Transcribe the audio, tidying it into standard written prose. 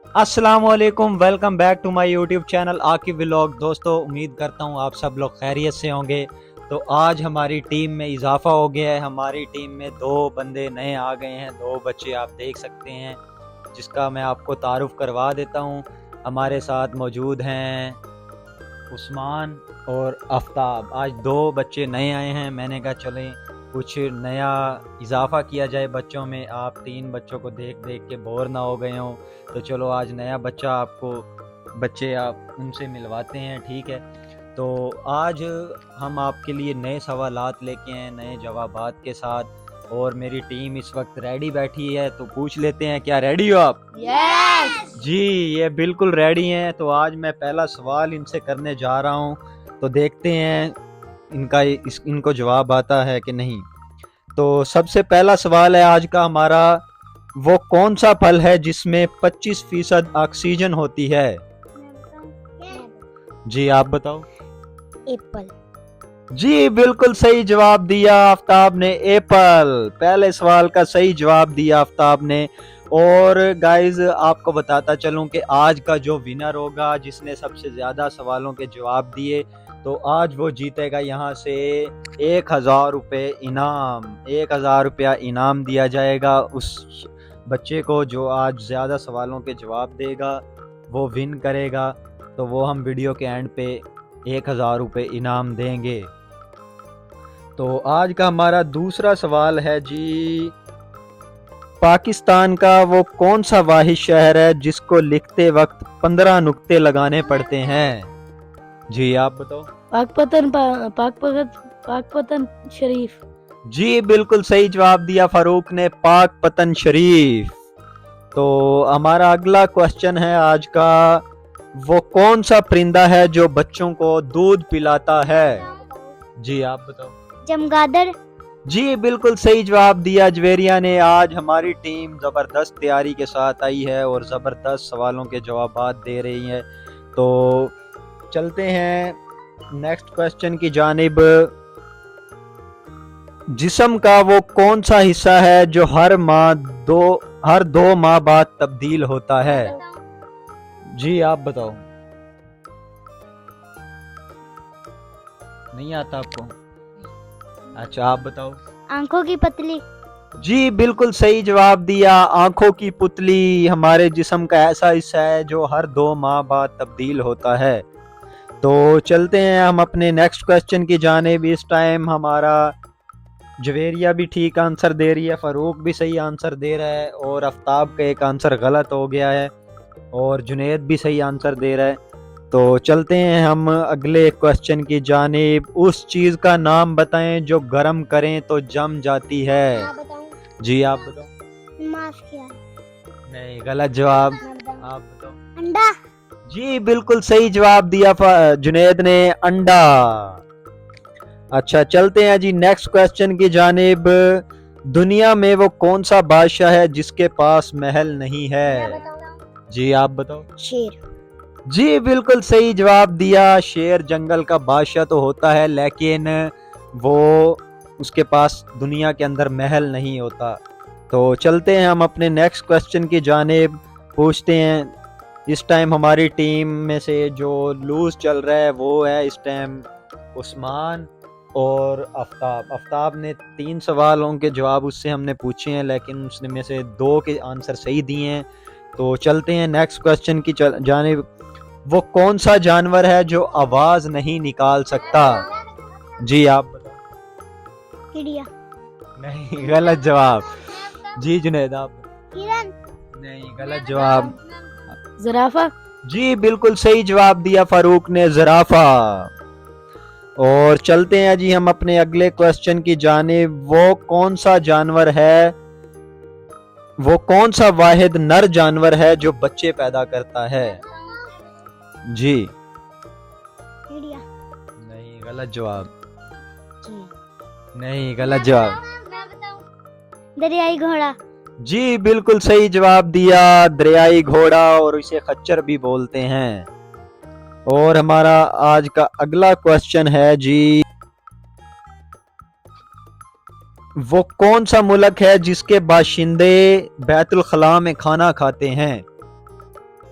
अस्सलाम वालेकुम, welcome back to my YouTube channel Aqib vlog. दोस्तों, उम्मीद करता हूँ आप सब लोग खैरियत से होंगे। तो आज हमारी टीम में इजाफा हो गया है। हमारी टीम में 2 बंदे नए आ गए हैं, 2 बच्चे आप देख सकते हैं, जिसका मैं आपको तारुफ करवा देता हूँ। हमारे साथ मौजूद हैं उस्मान और आफ्ताब। आज 2 बच्चे नए आए हैं। मैंने कहा चलें कुछ नया इजाफा किया जाए बच्चों में, आप 3 बच्चों को देख देख के बोर ना हो गए हों। तो चलो आज नया बच्चे आप उनसे मिलवाते हैं, ठीक है। तो आज हम आपके लिए नए सवालात लेके हैं, नए जवाबात के साथ। और मेरी टीम इस वक्त रेडी बैठी है, तो पूछ लेते हैं, क्या रेडी हो आप? यस। जी, ये बिल्कुल रेडी हैं। तो आज मैं पहला सवाल इनसे करने जा रहा हूँ, तो देखते हैं इनको जवाब आता है कि नहीं। तो सबसे पहला सवाल है आज का हमारा, वो कौन सा फल है जिसमें 25% ऑक्सीजन होती है? जी आप बताओ। एप्पल। जी बिल्कुल सही जवाब दिया आफ्ताब ने, एप्पल। पहले सवाल का सही जवाब दिया आफ्ताब ने। और गाइज आपको बताता चलूं कि आज का जो विनर होगा, जिसने सबसे ज्यादा सवालों के जवाब दिए, तो आज वो जीतेगा यहाँ से 1000 रुपये इनाम। 1000 रुपया इनाम दिया जाएगा उस बच्चे को जो आज ज्यादा सवालों के जवाब देगा, वो विन करेगा। तो वो हम वीडियो के एंड पे 1000 रुपये इनाम देंगे। तो आज का हमारा दूसरा सवाल है जी, पाकिस्तान का वो कौन सा वाहिद शहर है जिसको लिखते वक्त 15 नुक्ते लगाने पड़ते हैं? जी आप बताओ। पाकपतन शरीफ। जी बिल्कुल सही जवाब दिया फारूक ने, पाकपतन शरीफ। तो हमारा अगला क्वेश्चन है आज का, वो कौन सा परिंदा है जो बच्चों को दूध पिलाता है? जी आप बताओ। चमगादड़। जी बिल्कुल सही जवाब दिया जवेरिया ने। आज हमारी टीम जबरदस्त तैयारी के साथ आई है और जबरदस्त सवालों के जवाबात दे रही है। तो चलते हैं नेक्स्ट क्वेश्चन की जानिब। जिस्म का वो कौन सा हिस्सा है जो हर 2 माह बाद तब्दील होता है? जी आप बताओ। नहीं आता आपको? अच्छा आप बताओ। आंखों की पतली। जी बिल्कुल सही जवाब दिया, आंखों की पुतली हमारे जिस्म का ऐसा हिस्सा है जो हर 2 माह बाद तब्दील होता है। तो चलते हैं हम अपने नेक्स्ट क्वेश्चन की जानिब। इस टाइम हमारा जवेरिया भी ठीक आंसर दे रही है, फारूक भी सही आंसर दे रहा है, और आफ्ताब का एक आंसर गलत हो गया है, और जुनेद भी सही आंसर दे रहा है। तो चलते हैं हम अगले क्वेश्चन की जानिब। उस चीज का नाम बताएं जो गर्म करें तो जम जाती है। जी आप बताओ। माफ किया। नहीं, गलत जवाब। आप बताओ। अंडा। जी बिल्कुल सही जवाब दिया जुनेद ने, अंडा। अच्छा चलते हैं जी नेक्स्ट क्वेश्चन की जानिब। दुनिया में वो कौन सा बादशाह है जिसके पास महल नहीं है? जी आप बताओ। शेर। जी बिल्कुल सही जवाब दिया, शेर जंगल का बादशाह तो होता है, लेकिन वो उसके पास दुनिया के अंदर महल नहीं होता। तो चलते हैं हम अपने नेक्स्ट क्वेश्चन की जानिब। पूछते हैं, इस टाइम हमारी टीम में से जो लूज चल रहा है वो है इस टाइम उस्मान और आफ्ताब। आफ्ताब ने 3 सवालों के जवाब उससे हमने पूछे हैं, लेकिन उसने में से 2 के आंसर सही दिए हैं। तो चलते हैं नेक्स्ट क्वेश्चन की जानिब। वो कौन सा जानवर है जो आवाज नहीं निकाल सकता? जी आप बताओ। चिड़िया। नहीं, गलत जवाब। जी जुनैद आप। हिरन। नहीं, गलत जवाब। ज़राफ़ा। जी बिल्कुल सही जवाब दिया फारूक ने, ज़राफ़ा। और चलते हैं जी हम अपने अगले क्वेश्चन की जानिब। वो कौन सा वाहिद नर जानवर है जो बच्चे पैदा करता है? जी चिड़िया। नहीं, गलत जवाब। जी। नहीं, गलत जवाब। दरियाई घोड़ा। जी बिल्कुल सही जवाब दिया, दरियाई घोड़ा, और इसे खच्चर भी बोलते हैं। और हमारा आज का अगला क्वेश्चन है जी, वो कौन सा मुल्क है जिसके बाशिंदे बैतुल खला में खाना खाते हैं?